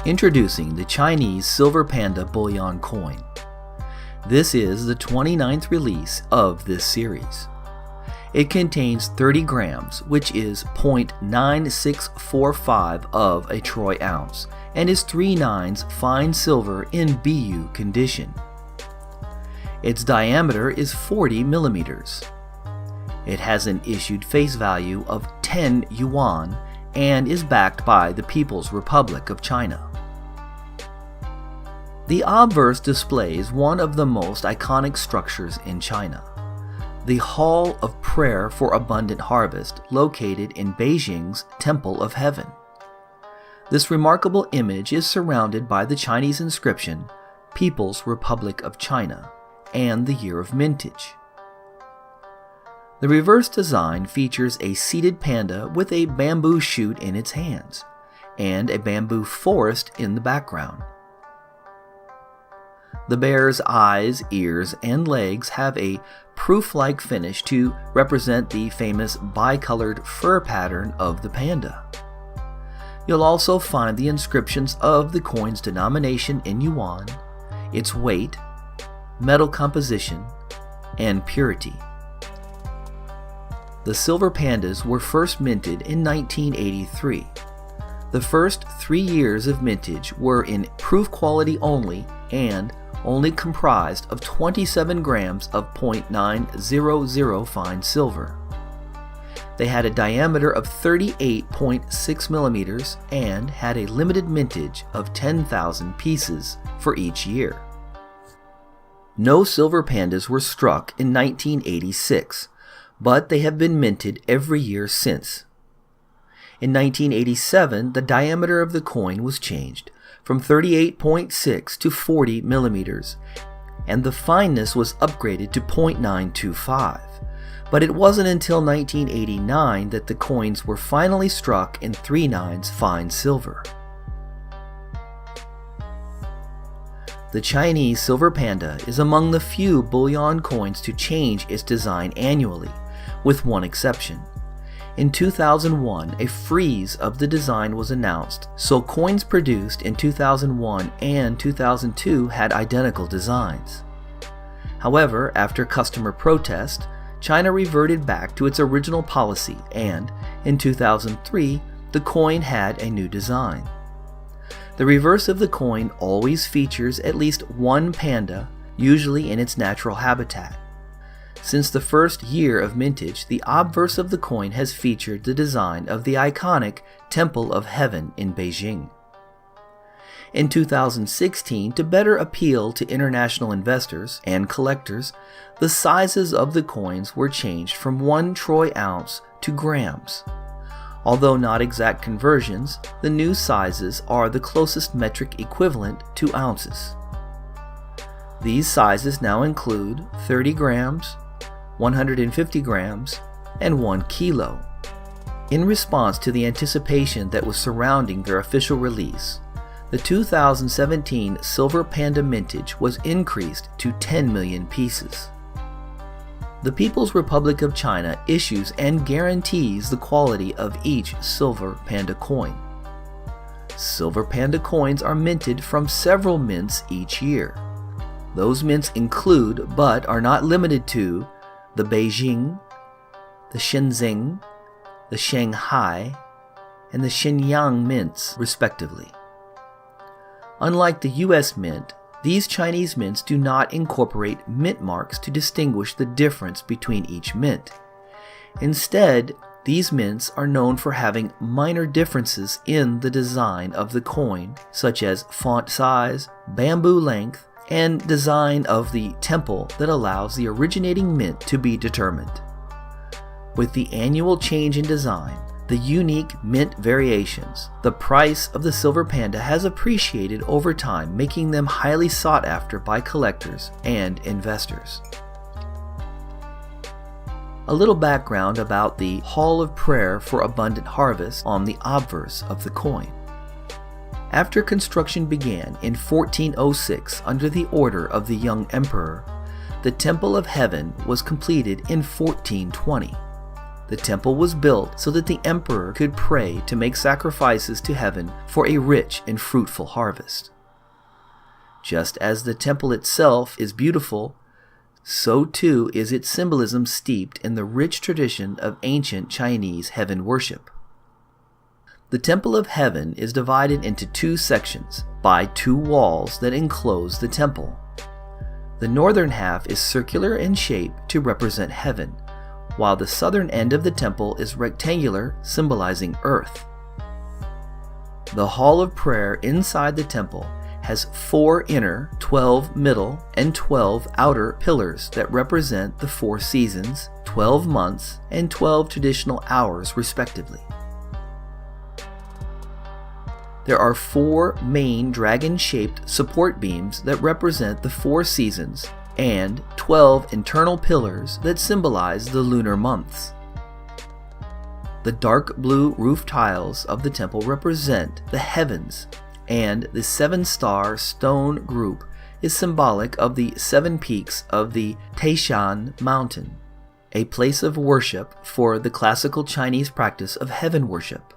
Introducing the Chinese Silver Panda Bullion coin. This is the 29th release of this series. It contains 30 grams, which is 0.9645 of a troy ounce, and is 3/9 fine silver in Bu condition. Its diameter is 40 millimeters. It has an issued face value of 10 yuan and is backed by the People's Republic of China. The obverse displays one of the most iconic structures in China, the Hall of Prayer for Abundant Harvest, located in Beijing's Temple of Heaven. This remarkable image is surrounded by the Chinese inscription, People's Republic of China, and the year of mintage. The reverse design features a seated panda with a bamboo shoot in its hands, and a bamboo forest in the background. The bear's eyes, ears, and legs have a proof-like finish to represent the famous bicolored fur pattern of the panda. You'll also find the inscriptions of the coin's denomination in yuan, its weight, metal composition, and purity. The silver pandas were first minted in 1983. The first 3 years of mintage were in proof quality only and only comprised of 27 grams of 0.900 fine silver. They had a diameter of 38.6 millimeters and had a limited mintage of 10,000 pieces for each year. No silver pandas were struck in 1986, but they have been minted every year since. In 1987, the diameter of the coin was changed from 38.6 to 40 millimeters, and the fineness was upgraded to 0.925. But it wasn't until 1989 that the coins were finally struck in 3/9 fine silver. The Chinese Silver Panda is among the few bullion coins to change its design annually, with one exception. In 2001, a freeze of the design was announced, so coins produced in 2001 and 2002 had identical designs. However, after customer protest, China reverted back to its original policy, and in 2003, the coin had a new design. The reverse of the coin always features at least one panda, usually in its natural habitat. Since the first year of mintage, the obverse of the coin has featured the design of the iconic Temple of Heaven in Beijing. In 2016, to better appeal to international investors and collectors, the sizes of the coins were changed from 1 troy ounce to grams. Although not exact conversions, the new sizes are the closest metric equivalent to ounces. These sizes now include 30 grams, 150 grams, and 1 kilo. In response to the anticipation that was surrounding their official release, the 2017 Silver Panda mintage was increased to 10 million pieces. The People's Republic of China issues and guarantees the quality of each Silver Panda coin. Silver Panda coins are minted from several mints each year. Those mints include, but are not limited to, the Beijing, the Shenzhen, the Shanghai, and the Shenyang mints, respectively. Unlike the US Mint, these Chinese mints do not incorporate mint marks to distinguish the difference between each mint. Instead, these mints are known for having minor differences in the design of the coin, such as font size, bamboo length, and design of the temple that allows the originating mint to be determined. With the annual change in design, the unique mint variations, the price of the Silver Panda has appreciated over time, making them highly sought after by collectors and investors. A little background about the Hall of Prayer for Abundant Harvest on the obverse of the coin. After construction began in 1406 under the order of the young emperor, the Temple of Heaven was completed in 1420. The temple was built so that the emperor could pray to make sacrifices to heaven for a rich and fruitful harvest. Just as the temple itself is beautiful, so too is its symbolism steeped in the rich tradition of ancient Chinese heaven worship. The Temple of Heaven is divided into two sections by two walls that enclose the temple. The northern half is circular in shape to represent heaven, while the southern end of the temple is rectangular, symbolizing earth. The hall of prayer inside the temple has 4 inner, 12 middle, and 12 outer pillars that represent the 4 seasons, 12 months, and 12 traditional hours respectively. There are 4 main dragon-shaped support beams that represent the 4 seasons and 12 internal pillars that symbolize the lunar months. The dark blue roof tiles of the temple represent the heavens, and the 7-star stone group is symbolic of the 7 peaks of the Taishan Mountain, a place of worship for the classical Chinese practice of heaven worship.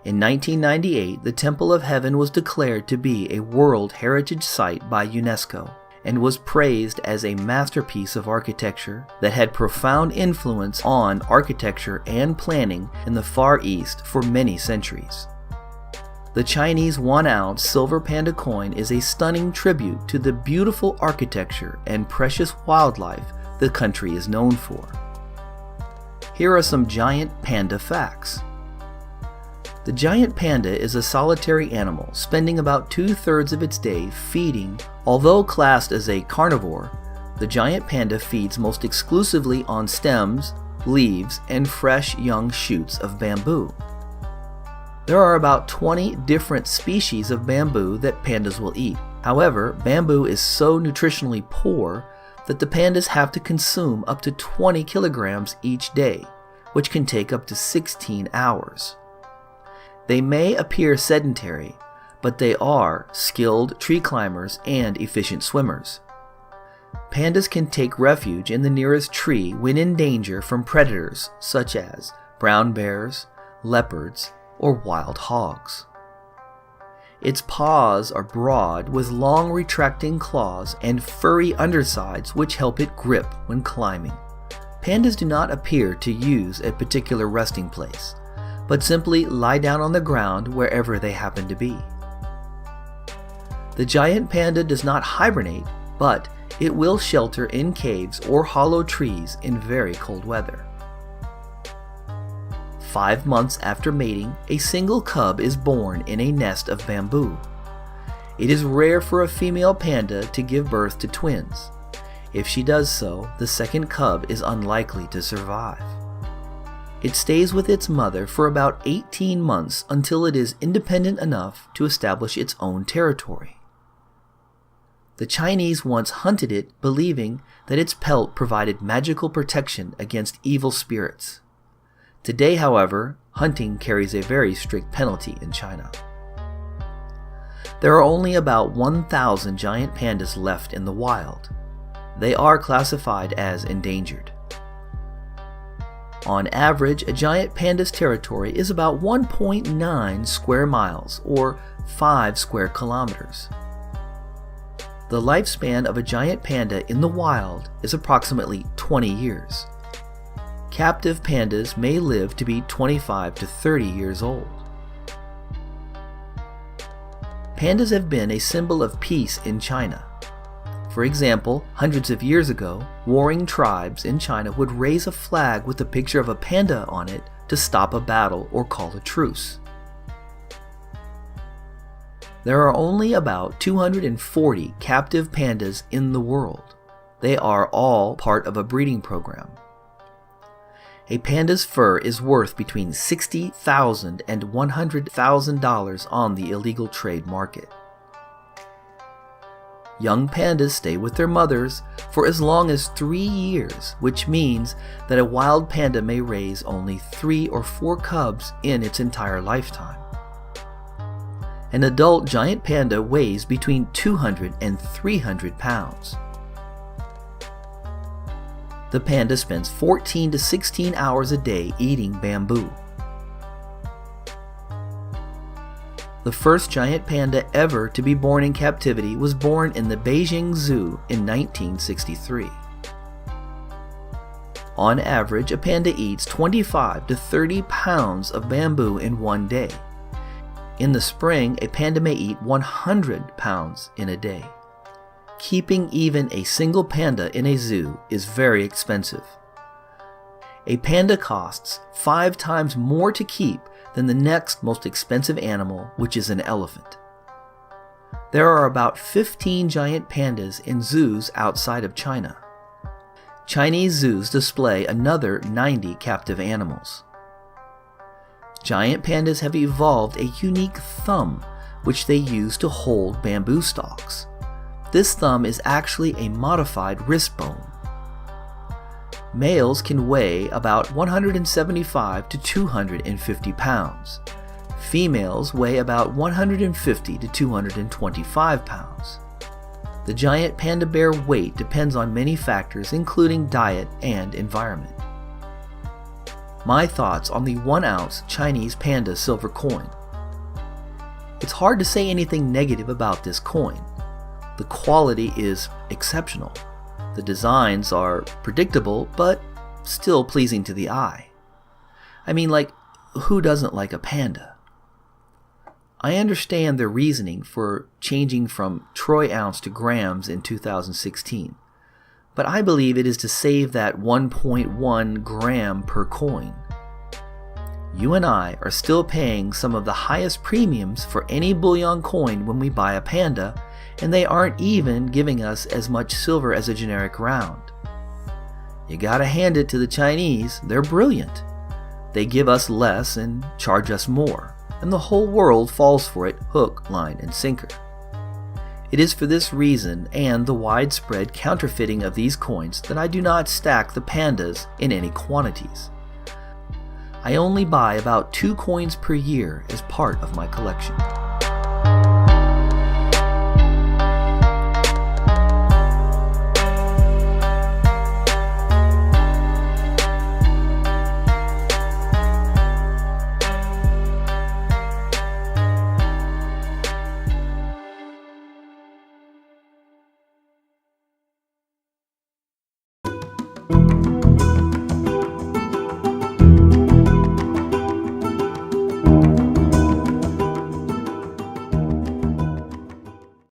In 1998, the Temple of Heaven was declared to be a World Heritage Site by UNESCO and was praised as a masterpiece of architecture that had profound influence on architecture and planning in the Far East for many centuries. The Chinese 1-ounce Silver Panda coin is a stunning tribute to the beautiful architecture and precious wildlife the country is known for. Here are some giant panda facts. The giant panda is a solitary animal, spending about 2/3 of its day feeding. Although classed as a carnivore, the giant panda feeds most exclusively on stems, leaves, and fresh young shoots of bamboo. There are about 20 different species of bamboo that pandas will eat. However, bamboo is so nutritionally poor that the pandas have to consume up to 20 kilograms each day, which can take up to 16 hours. They may appear sedentary, but they are skilled tree climbers and efficient swimmers. Pandas can take refuge in the nearest tree when in danger from predators such as brown bears, leopards, or wild hogs. Its paws are broad with long retracting claws and furry undersides which help it grip when climbing. Pandas do not appear to use a particular resting place, but simply lie down on the ground wherever they happen to be. The giant panda does not hibernate, but it will shelter in caves or hollow trees in very cold weather. 5 months after mating, a single cub is born in a nest of bamboo. It is rare for a female panda to give birth to twins. If she does so, the second cub is unlikely to survive. It stays with its mother for about 18 months until it is independent enough to establish its own territory. The Chinese once hunted it, believing that its pelt provided magical protection against evil spirits. Today, however, hunting carries a very strict penalty in China. There are only about 1,000 giant pandas left in the wild. They are classified as endangered. On average, a giant panda's territory is about 1.9 square miles, or 5 square kilometers. The lifespan of a giant panda in the wild is approximately 20 years. Captive pandas may live to be 25 to 30 years old. Pandas have been a symbol of peace in China. For example, hundreds of years ago, warring tribes in China would raise a flag with a picture of a panda on it to stop a battle or call a truce. There are only about 240 captive pandas in the world. They are all part of a breeding program. A panda's fur is worth between $60,000 and $100,000 on the illegal trade market. Young pandas stay with their mothers for as long as 3 years, which means that a wild panda may raise only 3 or 4 cubs in its entire lifetime. An adult giant panda weighs between 200 and 300 pounds. The panda spends 14 to 16 hours a day eating bamboo. The first giant panda ever to be born in captivity was born in the Beijing Zoo in 1963. On average, a panda eats 25 to 30 pounds of bamboo in one day. In the spring, a panda may eat 100 pounds in a day. Keeping even a single panda in a zoo is very expensive. A panda costs 5 times more to keep than the next most expensive animal, which is an elephant. There are about 15 giant pandas in zoos outside of China. Chinese zoos display another 90 captive animals. Giant pandas have evolved a unique thumb, which they use to hold bamboo stalks. This thumb is actually a modified wrist bone. Males can weigh about 175 to 250 pounds. Females weigh about 150 to 225 pounds. The giant panda bear weight depends on many factors, including diet and environment. My thoughts on the 1-ounce Chinese panda silver coin. It's hard to say anything negative about this coin. The quality is exceptional. The designs are predictable, but still pleasing to the eye. I mean, like, who doesn't like a panda? I understand their reasoning for changing from troy ounce to grams in 2016, but I believe it is to save that 1.1 gram per coin. You and I are still paying some of the highest premiums for any bullion coin when we buy a panda, and they aren't even giving us as much silver as a generic round. You gotta hand it to the Chinese, they're brilliant. They give us less and charge us more, and the whole world falls for it hook, line, and sinker. It is for this reason and the widespread counterfeiting of these coins that I do not stack the pandas in any quantities. I only buy about 2 coins per year as part of my collection.